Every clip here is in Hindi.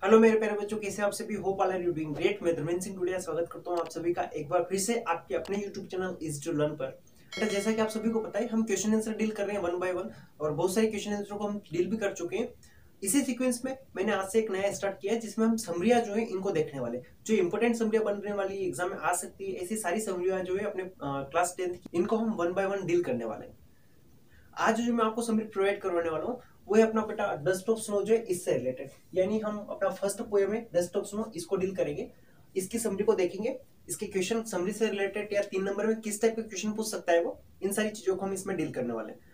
हेलो मेरे प्यारे बच्चों, कैसे आप सभी? Hope all are you doing great. मैं धर्मेंद्र सिंह टुडिया स्वागत करता हूं आप सभी का एक बार फिर से आपके अपने YouTube channel is to learn पर। बेटा, जैसा कि आप सभी को पता है, हम क्वेश्चन आंसर डील कर रहे हैं वन बाय वन और बहुत सारे क्वेश्चन आंसर को हम डील भी कर चुके हैं। इसी सीक्वेंस में मैंने आज से एक नया स्टार्ट किया है जिसमें हम समरिया जो है इनको देखने वाले, जो इंपोर्टेंट समरिया बनने वाली एग्जाम में आ सकती है, ऐसी सारी समरिया जो है अपने क्लास 10th इनको हम वन बाय वन डील करने वाले हैं। आज जो मैं आपको समरी प्रोवाइड करवाने वाला हूँ वो है अपना बेटा डस्ट ऑफ स्नो जो है इससे रिलेटेड, यानी हम अपना फर्स्ट पोएम है डस्ट ऑफ स्नो, इसको डील करेंगे। इसकी समरी को देखेंगे, इसके क्वेश्चन समरी से रिलेटेड या 3 नंबर में किस टाइप के क्वेश्चन पूछ सकता है वो, इन सारी चीजों को हम इसमें डील करने वाले हैं।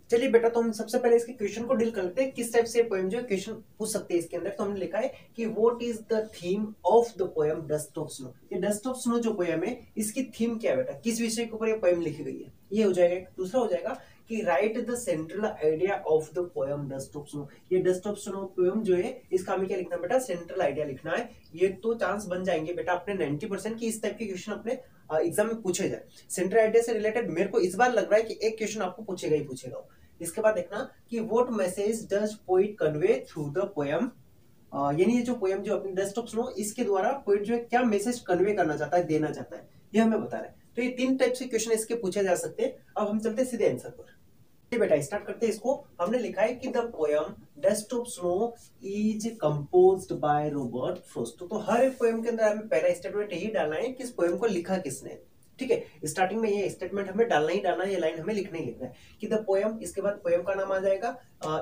चलिए बेटा, तो हम सबसे पहले इसके क्वेश्चन को डील करते हैं, किस टाइप से पोएम जो है क्वेश्चन पूछ सकते हैं इसके अंदर। तो हमने लिखा है कि what is the theme of the poem dust of snow. ये डस्ट ऑफ स्नो जो पोएम है इसकी थीम क्या है बेटा, किस विषय के ऊपर ये पोएम लिखी गई है, ये हो जाएगा। दूसरा हो जाएगा कि right the central idea of the poem dust of snow. ये डस्ट ऑफ स्नो पोएम जो है इसका हमें क्या लिखना है बेटा, सेंट्रल आइडिया लिखना है। ये तो चांस बन जाएंगे बेटा अपने 90% की इस टाइप के क्वेश्चन अपने एग्जाम में पूछे जाए। सेंट्रल आइडिया से रिलेटेड मेरे को इस बार लग रहा है कि एक क्वेश्चन आपको पूछेगा ही पूछेगा। इसके बाद देखना कि what message does poet convey through the poem, यानी ये जो पोएम जो अपनी डस्ट ऑफ स्नो, इसके द्वारा पोइट जो है क्या मैसेज कन्वे करना चाहता है, देना चाहता है, ये हमें बता रहा है। तो ये 3 टाइप से क्वेश्चन इसके पूछे जा सकते हैं। अब हम चलते हैं सीधे आंसर पर। बेटा स्टार्ट करते हैं इसको। हमने लिखा है कि the poem dust of snow is composed by Robert Frost. तो हर एक पोएम के अंदर हमें पहला स्टेटमेंट यही डालना है कि इस पोएम को लिखा किसने। ठीक है, स्टार्टिंग में ये स्टेटमेंट हमें डालना ही डालना है, ये लाइन हमें लिखना ही लिखना है कि द पोएम, इसके बाद पोएम का नाम आ जाएगा,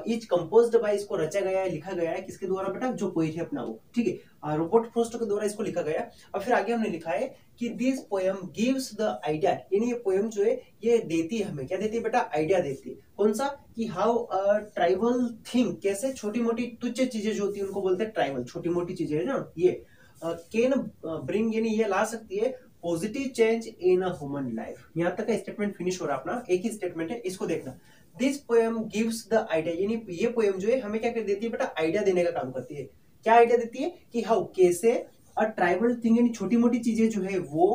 इज कंपोज्ड बाय, इसको रचा गया है, लिखा गया है किसके द्वारा बेटा, जो पोएट है अपना वो। ठीक है, रॉबर्ट फ्रॉस्ट के द्वारा इसको लिखा गया। और फिर आगे हमने लिखा है कि this poem gives the idea, यानी ये पोएम जो है ये देती है हमें, क्या देती है बेटा, आइडिया देती है। कौन सा, कि हाउ अ ट्राइबल थिंग, कैसे छोटी मोटी तुच्छ चीजें जो होती है उनको बोलते हैं ट्राइबल, छोटी मोटी चीजें है ना, ये कैन ब्रिंग, यानी ये ला सकती है positive change in a human life. यहां तक का स्टेटमेंट फिनिश हो रहा अपना, एक ही स्टेटमेंट है, इसको देखना। This poem gives the idea, यानी ये पोएम जो है हमें क्या कर देती है बेटा, आइडिया देने का काम करती है। क्या आइडिया देती है कि हाउ, कैसे अ ट्राइबल थिंग, यानी छोटी मोटी चीजें जो है वो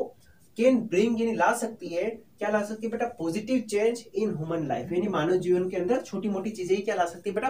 कैन ब्रिंग, यानी ला सकती है, क्या ला सकती है बेटा, positive change in human life, यानी मानव जीवन के अंदर छोटी मोटी चीजें ही क्या ला सकती है बेटा,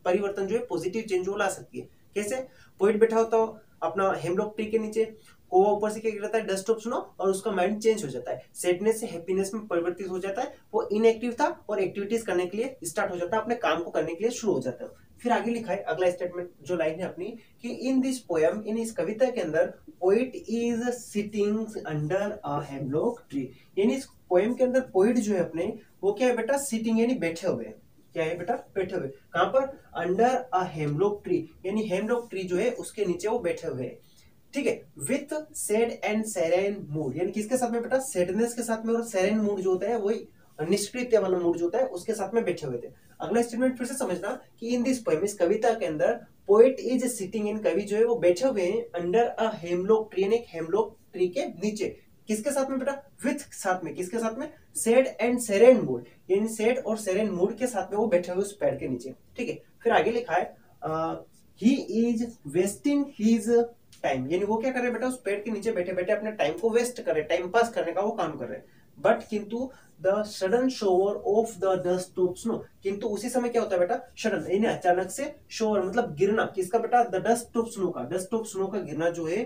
परिवर्तन जो है, पॉजिटिव चेंज वो ला सकती है। कैसे, पोइट बैठा होता हो अपना हेमलॉक ट्री के नीचे, को ऊपर से क्या गिरता है, डस्ट ऑफ स्नो, और उसका माइंड चेंज हो जाता है, सैडनेस से हैप्पीनेस में परिवर्तित हो जाता है। वो इनएक्टिव था और एक्टिविटीज करने के लिए स्टार्ट हो जाता है, अपने काम को करने के लिए शुरू हो जाता है। फिर आगे लिखा है अगला स्टेटमेंट, जो लाइन है अपनी, कि इन दिस पोएम, इन इस कविता के अंदर, poet is sitting under a hemlock tree, यानी इस पोएम के अंदर पोइट जो है अपने, वो क्या है बेटा, सिटिंग, यानी बैठे हुए हैं। क्या है बेटा, बैठे हुए, कहां पर, अंडर अ हेमलॉक ट्री, यानी हेमलॉक ट्री जो है उसके नीचे वो बैठे हुए हैं। ठीक है, विथ सैड एंड सेरेन मूड, यानी किसके साथ में बेटा, सैडनेस के साथ में, और सेरेन मूड जो होता है वही निष्क्रियता वाला मूड जो होता है उसके साथ में बैठे हुए थे। अगला स्टेटमेंट फिर से समझना कि इन दिस पोएम, इस कविता के अंदर, पोएट इज सिटिंग, इन कवि जो है वो बैठे हुए हैं, अंडर अ हेमलॉक ट्री, यानी एक हेमलॉक ट्री के नीचे। किसके साथ में बेटा, विथ साथ में, किसके साथ में, सैड एंड सेरेन मूड, यानी सैड और सेरेन मूड के साथ में वो बैठे हुए उस पेड़ के नीचे। ठीक है, फिर आगे लिखा है he is wasting his time, यानी वो क्या कर रहे हैं बेटा, उस पेड़ के नीचे बैठे बैठे अपने टाइम को वेस्ट कर रहे हैं, टाइम पास करने का वो काम कर रहे हैं। बट किंतु the sudden shower of the dust of snow, किंतु उसी समय क्या होता है बेटा, सडन, यानी अचानक से, शोवर मतलब गिरना, किसका बेटा, द डस्ट ऑफ स्नो का, डस्ट ऑफ स्नो का गिरना जो है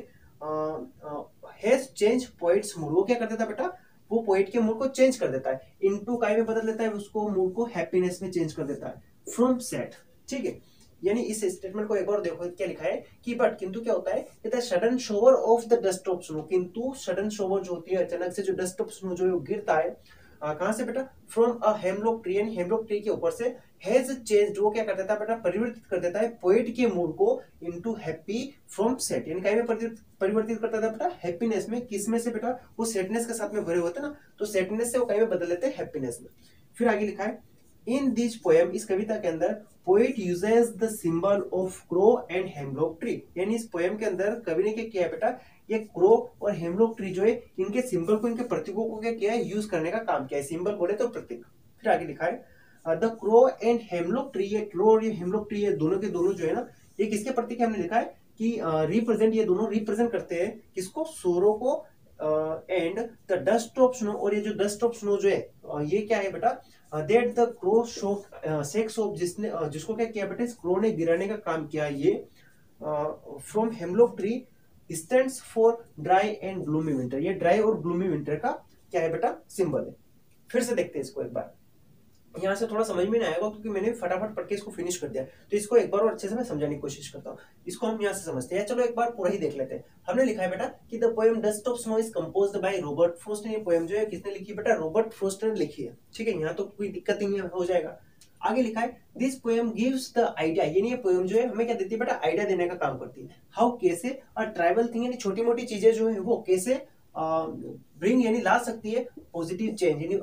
हैज चेंज पोइट्स मूड, वो क्या कर देता है बेटा, वो पोइट के मूड को चेंज कर देता है, इनटू काय में बदल देता है, उसको मूड को हैप्पीनेस में चेंज कर देता है, फ्रॉम सैड। ठीक है, यानी इस स्टेटमेंट को एक और देखो, क्या लिखा है कि बट किंतु क्या होता है, sudden shower of the dust of snow, किंतु सडन शोवर जो होती है, अचानक से जो डस्ट ऑफ स्नो जो है वो गिरता है, कहां से बेटा, फ्रॉम अ हेमलॉक ट्री, यानी हेमलॉक ट्री के ऊपर से, हैज चेंज, वो क्या कर देता है बेटा, परिवर्तित कर देता है पोएट के मूड को इनटू हैप्पी फ्रॉम सैड, यानी काय में परिवर्तित करता था बेटा, हैप्पीनेस में। किस में से बेटा, वो सैडनेस के साथ में भरे होते ना, तो सैडनेस से वो काय में बदल लेते हैं, हैप्पीनेस में। फिर आगे लिखा है इन दिस पोएम, इस कविता के अंदर, poet uses the symbol of crow and hemlock tree, यानी इस पोएम के अंदर कवि ने क्या किया है बेटा, ये क्रो और हेमलॉक ट्री जो है इनके सिंबल को, इनके प्रतीकों को क्या किया है, यूज करने का काम किया है। सिंबल बोले तो प्रतीक। फिर आगे लिखा है the crow and hemlock tree, ये क्रो और ये हेमलॉक ट्री, ये दोनों के दोनों जो है ना, ये किसके प्रतीक है, हमने लिखा है कि रिप्रेजेंट, ये दोनों रिप्रेजेंट करते हैं किसको, सोरो को, and the dust of snow, और ये जो डस्ट ऑफ स्नो जो है ये क्या है बेटा, that the crow show sex of, जिसने जिसको क्या किया बेटा, इस क्रो ने गिराने का काम किया, ये from hemlock tree stands for dry and gloomy winter. ये ड्राई और ग्लूमी विंटर का क्या है बेटा, सिंबल है। फिर से देखते हैं इसको एक बार। यहाँ से थोड़ा समझ में नहीं आएगा क्योंकि मैंने फटाफट पढ़ के इसको फिनिश कर दिया, तो इसको एक बार और अच्छे से मैं समझाने की कोशिश करता हूँ। इसको हम यहाँ से समझते हैं। चलो एक बार पूरा ही देख लेते हैं। हमने लिखा है बेटा कि the poem dust of snow is composed by Robert Frost. ये पोएम जो है किसने लिखी है बेटा, रॉबर्ट फ्रॉस्ट ने लिखी है। ठीक है, यहाँ तो कोई दिक्कत ही नहीं है, हो जाएगा। आगे लिखा है this poem gives the idea. यानी ये पोएम जो है हमें क्या देती है बेटा, आइडिया देने का काम करती है। हाउ, कैसे, और ट्राइबल थिंग यानी छोटी मोटी चीजें जो है वो कैसे ब्रिंग यानी ला सकती है पॉजिटिव चेंज यानी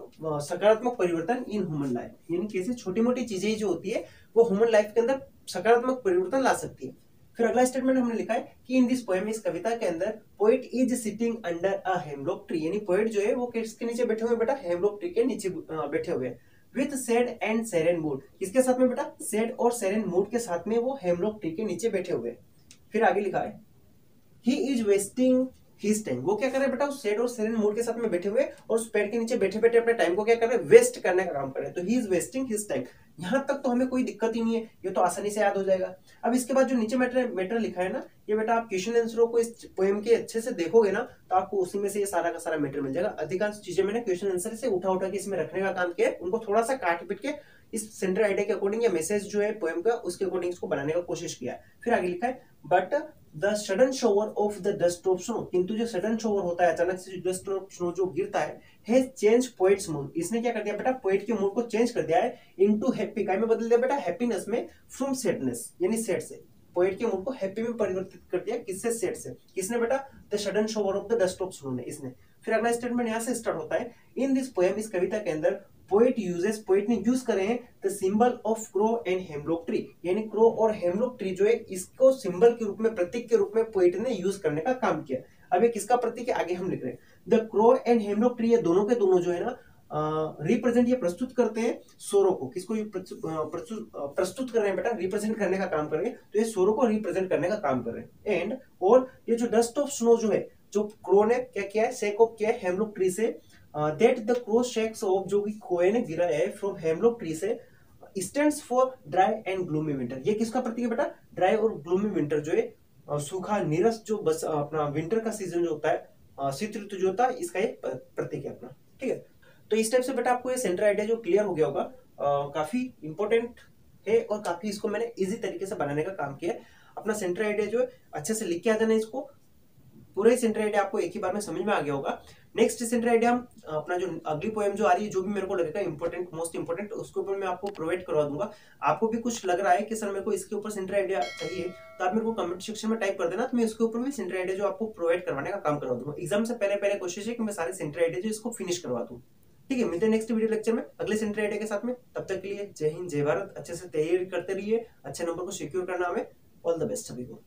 सकारात्मक परिवर्तन इन ह्यूमन लाइफ। यानी कैसे छोटी मोटी चीजें जो होती है वो ह्यूमन लाइफ के अंदर सकारात्मक परिवर्तन ला सकती है। फिर अगला स्टेटमेंट हमने लिखा है कि इन दिस पोएम, इस कविता के अंदर poet is sitting under a hemlock tree. यानी पोएट जो है वो किसके नीचे बैठे हुए बेटा, हेमलॉक ट्री के नीचे बैठे हुए विथ सैड एंड सेरेन मूड। किसके साथ में बेटा, सैड और सेरेन मूड के साथ में वो हेमलॉक ट्री के नीचे बैठे हुए। फिर आगे लिखा है he is wasting his time. वो क्या कर रहे हैं बेटा, उस सैड और सेरेन मूड के साथ में बैठे हुए और उस पेड़ के नीचे बैठे बैठे अपने टाइम को क्या कर रहे हैं, वेस्ट करने का काम कर रहे हैं। तो he is wasting his time. यहां तक तो हमें कोई दिक्कत ही नहीं है, ये तो आसानी से याद हो जाएगा। अब इसके बाद जो नीचे मैटर लिखा है ना, ये बेटा आप क्वेश्चन आंसरों को इस पोएम के अच्छे से देखोगे ना तो आपको उसी में से ये सारा का सारा मैटर मिल जाएगा। अधिकांश चीजें मैंने क्वेश्चन आंसर से उठा उठा के इसमें रखने का काम किया है, उनको थोड़ा सा काट पीट के इस सेंटर आइडिया के अकॉर्डिंग या मैसेज जो है पोएम का उसके अकॉर्डिंग इसको बनाने का कोशिश किया है। फिर आगे लिखा है but the sudden shower of the dust of snow. किंतु जो सडन शोवर होता है, अचानक से जो डस्ट ऑफ स्नो जो गिरता है चेंज पोएट्स मूड। इसने क्या कर दिया बेटा, पोएट के मूड को चेंज कर दिया है इनटू हैप्पी। काय में बदल दिया बेटा, हैप्पीनेस में, फ्रॉम सैडनेस यानी सैड से। पोएट के मूड को हैप्पी में परिवर्तित कर दिया, किससे, सैड से। किसने बेटा, the sudden shower of the dust of snow ने, इसने। फिर अगला स्टेटमेंट यहां से स्टार्ट होता है इन दिस पोएम, इस कविता के अंदर पोएट ने यूज करे हैं the symbol of crow and hemlock tree. यानी क्रो और हेमलॉक ट्री जो है इसको सिंबल के रूप में, प्रतीक के रूप में पोएट ने यूज करने का काम किया। अब ये किसका प्रतीक है, आगे हम लिख रहे हैं the crow and hemlock tree. ये दोनों के दोनों जो है ना रिप्रेजेंट, ये प्रस्तुत करते हैं सोरो को। किसको प्रस्तुत कर रहे हैं बेटा, रिप्रेजेंट करने का काम कर रहे हैं। तो ये सोरो को रिप्रेजेंट करने का काम कर रहे हैं। एंड और ये जो डस्ट ऑफ स्नो जो है, जो क्रो ने क्या किया है, शेक ऑफ किया है हेमलॉक ट्री से। That the crow shakes of, जो कि खोए ने गिरा है फ्रॉम हेमलॉक ट्री से, stands for dry and gloomy winter. ये किसका प्रतीक है बेटा, ड्राई और ग्लूमी विंटर जो है सूखा नीरस जो बस अपना विंटर का सीजन जो होता है, शीत ऋतु जो होता है, इसका एक प्रतीक है अपना। ठीक है, तो इस टाइप से बेटा आपको ये सेंटर आइडिया जो क्लियर हो गया होगा, काफी इंपॉर्टेंट है और काफी इसको मैंने इजी तरीके से बनाने का काम किया है। अपना सेंटर आइडिया जो है अच्छे से लिख के आ जाना, इसको पूरा ही सेंटर आइडिया आपको एक ही बार में समझ में आ गया होगा। नेक्स्ट सेंटर आइडिया हम अपना जो अगली पोएम जो आ रही है, जो भी मेरे को लगेगा इंपॉर्टेंट, मोस्ट इंपॉर्टेंट, उसके ऊपर मैं आपको प्रोवाइड करवा दूंगा। आपको भी कुछ लग रहा है कि सर मेरे को इसके ऊपर सेंटर आइडिया चाहिए, तो आप मेरे को कमेंट सेक्शन में टाइप कर देना, तो मैं इसके ऊपर भी सेंटर आइडिया जो आपको प्रोवाइड करवाने का काम करवा दूंगा। एग्जाम से पहले कोशिश है कि मैं सारे सेंटर आइडिया जो इसको फिनिश करवा दूं। ठीक है, मिलते हैं नेक्स्ट वीडियो लेक्चर में अगले सेंटर आइडिया के साथ में। तब तक के लिए जय हिंद, जय भारत। अच्छे से तैयारी करते रहिए, अच्छे नंबर को सिक्योर करना हमें। ऑल द बेस्ट सभी को।